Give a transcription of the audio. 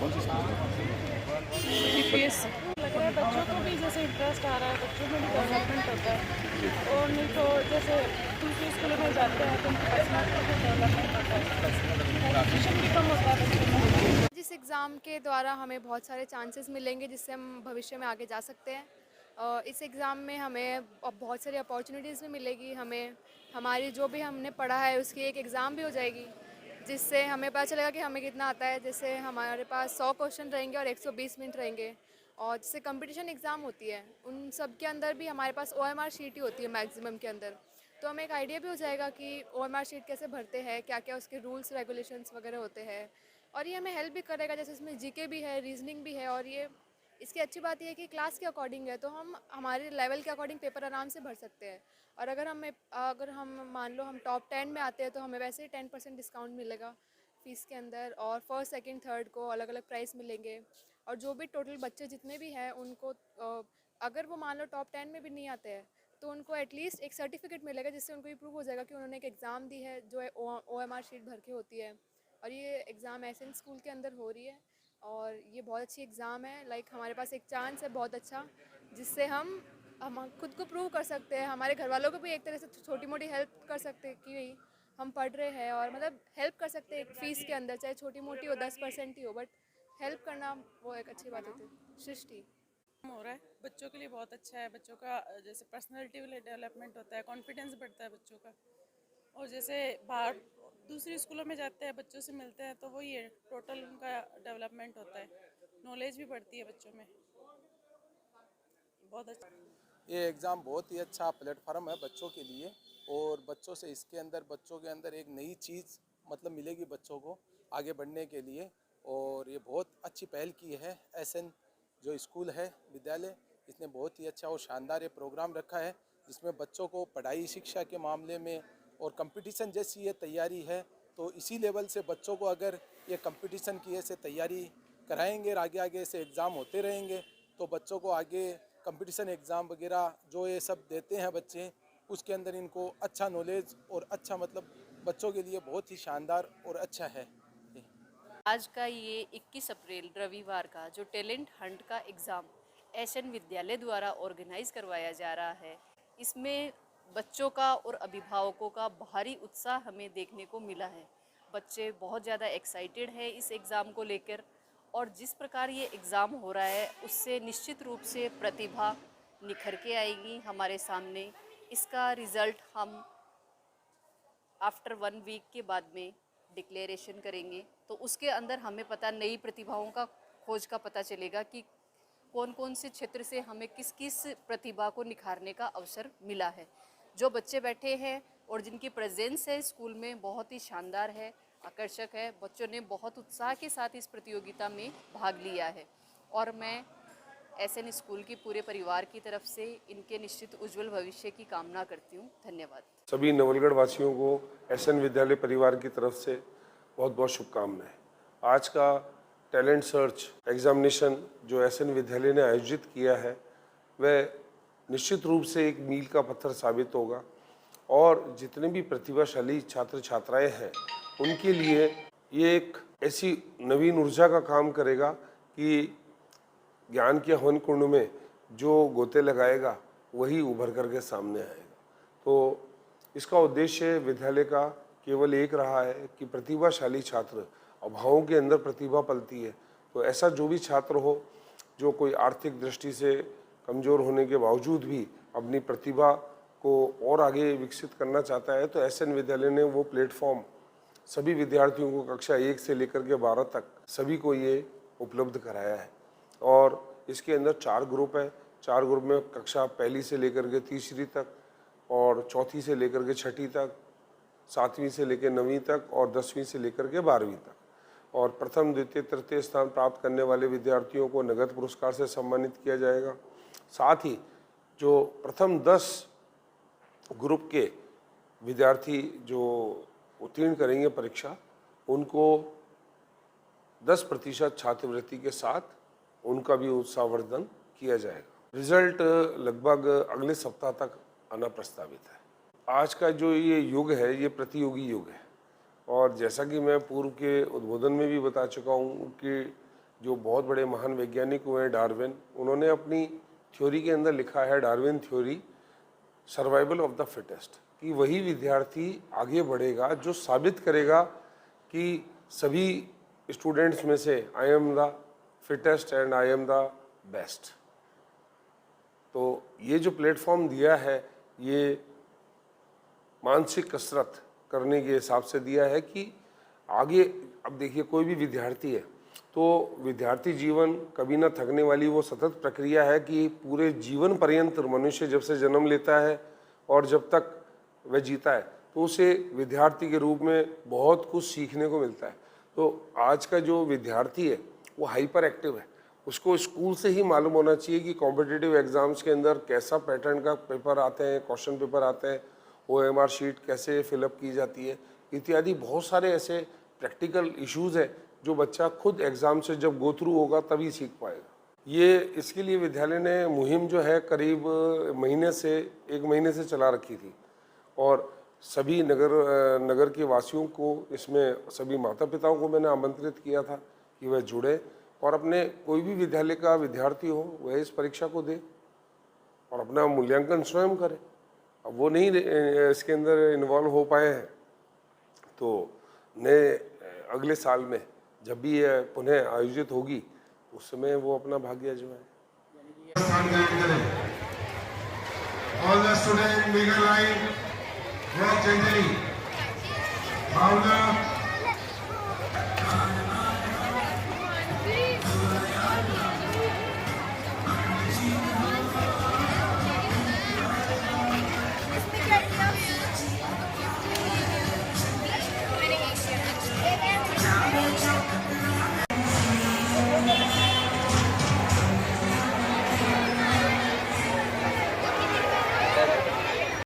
कौन सी जीपीएस लग रहा है बच्चों को भी जैसे इंटरेस्ट आ रहा है, बच्चों में भी डेवलपमेंट होता है। और नहीं तो जैसे दूसरे स्कूलों में जाते हैं तो उनकी पर्सनैलिटी का डेवलपमेंट होता है, हेजिटेशन भी कम होता है बच्चों में। जिस एग्ज़ाम के द्वारा हमें बहुत सारे चांसेस मिलेंगे जिससे हम भविष्य में आगे जा सकते हैं। इस एग्ज़ाम में हमें अब बहुत सारी अपॉर्चुनिटीज़ भी मिलेगी। हमें हमारी जो भी हमने पढ़ा है उसकी एक एग्ज़ाम भी हो जाएगी, जिससे हमें पता चलेगा कि हमें कितना आता है। जैसे हमारे पास 100 क्वेश्चन रहेंगे और 120 मिनट रहेंगे। और जैसे कंपटीशन एग्ज़ाम होती है उन सब के अंदर भी हमारे पास ओएमआर शीट ही होती है मैक्सिमम के अंदर। तो हमें एक आइडिया भी हो जाएगा कि ओएमआर शीट कैसे भरते हैं, क्या क्या उसके रूल्स रेगुलेशंस वगैरह होते हैं। और ये हमें हेल्प भी करेगा, जैसे इसमें जीके भी है, रीजनिंग भी है। और ये इसकी अच्छी बात ये है कि क्लास के अकॉर्डिंग है, तो हम हमारे लेवल के अकॉर्डिंग पेपर आराम से भर सकते हैं। और अगर हम मान लो हम टॉप 10 में आते हैं तो हमें वैसे ही 10% डिस्काउंट मिलेगा फ़ीस के अंदर। और फर्स्ट सेकंड थर्ड को अलग अलग प्राइस मिलेंगे। और जो भी टोटल बच्चे जितने भी हैं उनको अगर वो मान लो टॉप 10 में भी नहीं आते हैं तो उनको एटलीस्ट एक सर्टिफिकेट मिलेगा, जिससे उनको ये प्रूव हो जाएगा कि उन्होंने एक एग्ज़ाम दी है जो है OMR शीट भर के होती है। और ये एग्ज़ाम एसएन स्कूल के अंदर हो रही है और ये बहुत अच्छी एग्ज़ाम है। लाइक हमारे पास एक चांस है बहुत अच्छा, जिससे हम खुद को प्रूव कर सकते हैं। हमारे घर वालों को भी एक तरह से छोटी मोटी हेल्प कर सकते हैं कि भाई हम पढ़ रहे हैं, और मतलब हेल्प कर सकते हैं एक फ़ीस के अंदर, चाहे छोटी मोटी हो 10% ही हो, बट हेल्प करना वो एक अच्छी बात होती है। सृष्टि हो रहा है बच्चों के लिए बहुत अच्छा है। बच्चों का जैसे पर्सनैलिटी डेवलपमेंट होता है, कॉन्फिडेंस बढ़ता है बच्चों का। और जैसे बाहर दूसरे स्कूलों में जाते हैं, बच्चों से मिलते हैं, तो वही है टोटल उनका डेवलपमेंट होता है, नॉलेज भी बढ़ती है बच्चों में। बहुत अच्छा। ये एग्ज़ाम बहुत ही अच्छा प्लेटफार्म है बच्चों के लिए। और बच्चों से इसके अंदर बच्चों के अंदर एक नई चीज़ मतलब मिलेगी बच्चों को आगे बढ़ने के लिए। और ये बहुत अच्छी पहल की है एसएन जो स्कूल है विद्यालय, इसने बहुत ही अच्छा और शानदार ये प्रोग्राम रखा है, जिसमें बच्चों को पढ़ाई शिक्षा के मामले में और कंपटीशन जैसी ये तैयारी है। तो इसी लेवल से बच्चों को अगर ये कंपटीशन की ऐसे तैयारी कराएंगे और आगे आगे ऐसे एग्ज़ाम होते रहेंगे तो बच्चों को आगे कंपटीशन एग्ज़ाम वगैरह जो ये सब देते हैं बच्चे, उसके अंदर इनको अच्छा नॉलेज और अच्छा मतलब बच्चों के लिए बहुत ही शानदार और अच्छा है। आज का ये 21 अप्रैल रविवार का जो टैलेंट हंट का एग्ज़ाम एसएन विद्यालय द्वारा ऑर्गेनाइज करवाया जा रहा है, इसमें बच्चों का और अभिभावकों का भारी उत्साह हमें देखने को मिला है। बच्चे बहुत ज़्यादा एक्साइटेड हैं इस एग्ज़ाम को लेकर। और जिस प्रकार ये एग्ज़ाम हो रहा है उससे निश्चित रूप से प्रतिभा निखर के आएगी हमारे सामने। इसका रिज़ल्ट हम आफ्टर 1 वीक के बाद में डिक्लेरेशन करेंगे, तो उसके अंदर हमें पता नई प्रतिभाओं का खोज का पता चलेगा कि कौन कौन से क्षेत्र से हमें किस किस प्रतिभा को निखारने का अवसर मिला है। जो बच्चे बैठे हैं और जिनकी प्रेजेंस है स्कूल में बहुत ही शानदार है, आकर्षक है। बच्चों ने बहुत उत्साह के साथ इस प्रतियोगिता में भाग लिया है और मैं एसएन स्कूल की पूरे परिवार की तरफ से इनके निश्चित उज्जवल भविष्य की कामना करती हूँ। धन्यवाद। सभी नवलगढ़ वासियों को एसएन विद्यालय परिवार की तरफ से बहुत बहुत शुभकामनाएं। आज का टैलेंट सर्च एग्जामिनेशन जो एसएन विद्यालय ने आयोजित किया है वह निश्चित रूप से एक मील का पत्थर साबित होगा और जितने भी प्रतिभाशाली छात्र छात्राएं हैं उनके लिए ये एक ऐसी नवीन ऊर्जा का काम करेगा कि ज्ञान के हवन कुंड में जो गोते लगाएगा वही उभर करके सामने आएगा। तो इसका उद्देश्य विद्यालय का केवल एक रहा है कि प्रतिभाशाली छात्र, अभावों के अंदर प्रतिभा पलती है, तो ऐसा जो भी छात्र हो जो कोई आर्थिक दृष्टि से कमज़ोर होने के बावजूद भी अपनी प्रतिभा को और आगे विकसित करना चाहता है, तो एसएन विद्यालय ने वो प्लेटफॉर्म सभी विद्यार्थियों को कक्षा 1 से लेकर के 12 तक सभी को ये उपलब्ध कराया है। और इसके अंदर 4 ग्रुप है। 4 ग्रुप में कक्षा 1 से लेकर के 3री तक और 4थी से लेकर के 6ठी तक, 7वीं से लेकर 9वीं तक और 10वीं से लेकर के 12वीं तक। और प्रथम द्वितीय तृतीय स्थान प्राप्त करने वाले विद्यार्थियों को नगद पुरस्कार से सम्मानित किया जाएगा। साथ ही जो प्रथम 10 ग्रुप के विद्यार्थी जो उत्तीर्ण करेंगे परीक्षा, उनको 10% छात्रवृत्ति के साथ उनका भी उत्साहवर्धन किया जाएगा। रिजल्ट लगभग अगले सप्ताह तक आना प्रस्तावित है। आज का जो ये युग है ये प्रतियोगी युग है और जैसा कि मैं पूर्व के उद्बोधन में भी बता चुका हूँ कि जो बहुत बड़े महान वैज्ञानिक हुए हैं डार्विन, उन्होंने अपनी थ्योरी के अंदर लिखा है, Darwin theory, survival of the fittest, कि वही विद्यार्थी आगे बढ़ेगा जो साबित करेगा कि सभी स्टूडेंट्स में से I am the fittest and I am the best. तो ये जो प्लेटफॉर्म दिया है, ये मानसिक कसरत करने के हिसाब से दिया है कि आगे, अब देखिए कोई भी विद्यार्थी है तो विद्यार्थी जीवन कभी ना थकने वाली वो सतत प्रक्रिया है कि पूरे जीवन पर्यंत मनुष्य जब से जन्म लेता है और जब तक वह जीता है तो उसे विद्यार्थी के रूप में बहुत कुछ सीखने को मिलता है। तो आज का जो विद्यार्थी है वो हाइपर एक्टिव है, उसको स्कूल से ही मालूम होना चाहिए कि कॉम्पिटिटिव एग्जाम्स के अंदर कैसा पैटर्न का पेपर आते हैं, क्वेश्चन पेपर आते हैं, OMR शीट कैसे फिलअप की जाती है, इत्यादि बहुत सारे ऐसे प्रैक्टिकल इश्यूज़ है जो बच्चा खुद एग्ज़ाम से जब गो थ्रू होगा तभी सीख पाएगा। ये इसके लिए विद्यालय ने मुहिम जो है करीब एक महीने से चला रखी थी और सभी नगर के वासियों को, इसमें सभी माता पिताओं को मैंने आमंत्रित किया था कि वह जुड़े और अपने कोई भी विद्यालय का विद्यार्थी हो वह इस परीक्षा को दे और अपना मूल्यांकन स्वयं करे। अब वो नहीं इसके अंदर इन्वॉल्व हो पाए हैं तो नए अगले साल में जब भी यह पुनः आयोजित होगी उस समय वो अपना भाग्य आजमाए। All the students, bigger line, walk gently. Bow